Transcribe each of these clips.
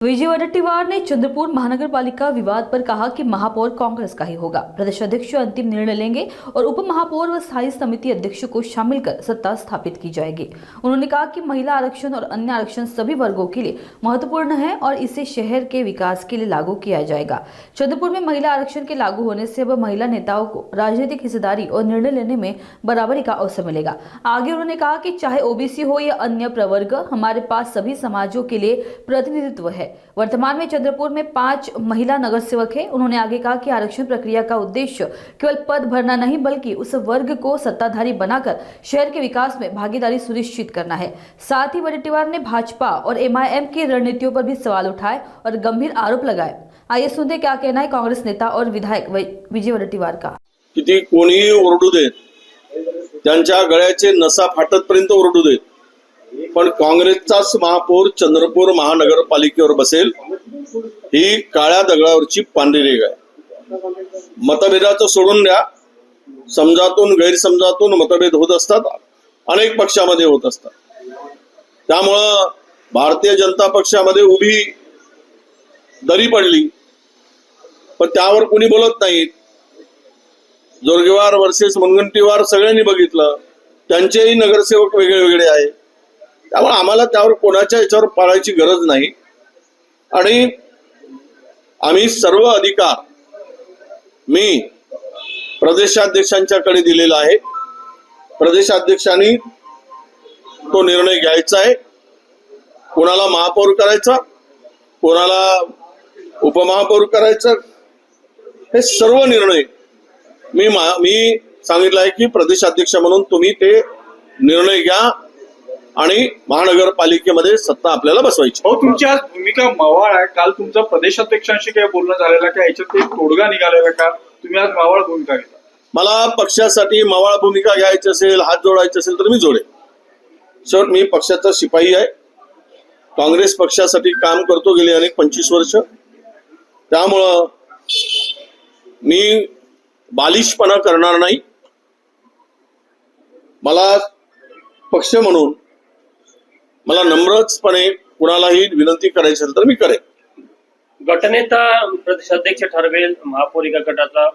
विजय वडेट्टीवार ने चंद्रपुर महानगर पालिका विवाद पर कहा कि महापौर कांग्रेस का ही होगा। प्रदेश अध्यक्ष अंतिम निर्णय लेंगे और उप महापौर व स्थायी समिति अध्यक्ष को शामिल कर सत्ता स्थापित की जाएगी। उन्होंने कहा कि महिला आरक्षण और अन्य आरक्षण सभी वर्गों के लिए महत्वपूर्ण है और इसे शहर के विकास के लिए लागू किया जाएगा। चंद्रपुर में महिला आरक्षण के लागू होने से अब महिला नेताओं को राजनीतिक हिस्सेदारी और निर्णय लेने में बराबरी का अवसर मिलेगा। आगे उन्होंने कहा कि चाहे ओबीसी हो या अन्य प्रवर्ग, हमारे पास सभी समाजों के लिए प्रतिनिधित्व है। वर्तमान में चंद्रपुर में 5 महिला नगर सेवक हैं। उन्होंने आगे कहा कि आरक्षण प्रक्रिया का उद्देश्य केवल पद भरना नहीं बल्कि उस वर्ग को सत्ताधारी बनाकर शहर के विकास में भागीदारी सुनिश्चित करना है। साथ ही वडेट्टीवार ने भाजपा और एमआईएम की रणनीतियों पर भी सवाल उठाए और गंभीर आरोप लगाए। आइए सुनते क्या कहना है कांग्रेस नेता और विधायक विजय वडेट्टीवार का। किती कोणीही ओरडू देत, त्यांच्या गळ्याचे नसा फाटतपर्यंत ओरडू देत, पण काँग्रेसचाच महापौर चंद्रपूर महानगरपालिकेवर बसेल ही काळ्या दगडावरची पांढरी रेघ आहे। मतभेदाचं सोडून द्या, समजातून गैरसमजातून मतभेद होत असतात, अनेक पक्षामध्ये होत असतात। त्यामुळं भारतीय जनता पक्षामध्ये उभी दरी पडली, पण त्यावर कोणी बोलत नाहीत। जोरगेवार वर्सेस मुनगंटीवार सगळ्यांनी बघितलं, त्यांचेही नगरसेवक वेगळे वेगळे आहे। त्यामुळे आम्हाला त्यावर कोणाच्या याच्यावर पाळायची गरज नाही आणि आम्ही सर्व अधिकार मी प्रदेशाध्यक्षांच्याकडे दिलेला आहे। प्रदेशाध्यक्षांनी तो निर्णय घ्यायचा आहे, कोणाला महापौर करायचा, कोणाला उपमहापौर करायचं, हे सर्व निर्णय मी सांगितलं आहे की प्रदेशाध्यक्ष म्हणून तुम्ही ते निर्णय घ्या आणि महानगरपालिकेमध्ये सत्ता आपल्याला बसवायची। हो, तुमची आज भूमिका मवाळ आहे। काल तुमचं प्रदेशाध्यक्षांशी काही बोलणं झालेलं का, याच्यात एक तोडगा निघालेला का? तुम्ही आज मवाळ भूमिका घेता। मला पक्षासाठी मवाळ भूमिका घ्यायची असेल, हात जोडायचे असेल तर मी जोडेन। सर, मी पक्षाचा शिपाई आहे, काँग्रेस पक्षासाठी काम करतो गेले अनेक 25 वर्ष। त्यामुळं मी बालिशपणा करणार नाही। मला पक्ष म्हणून मला नम्रपणे कुणालाही विनंती करायची असेल तर मी करेन। गटनेता प्रदेशाध्यक्ष ठरवेल, महापौरिका गटाचा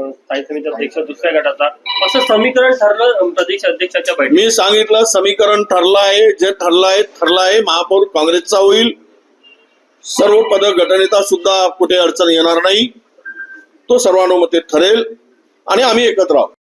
स्थायी समिती अध्यक्ष दुसऱ्या गटाचा, असं समीकरण ठरलं प्रदेश अध्यक्षाच्या बैठकीत। मी सांगितलं समीकरण ठरलं आहे, जे ठरलं आहे महापौर काँग्रेसचा होईल। सर्व पद गटनेता सुद्धा कुठे अडचण येणार नाही, तो सर्वानुमते ठरेल आणि आम्ही एकत्र आहोत।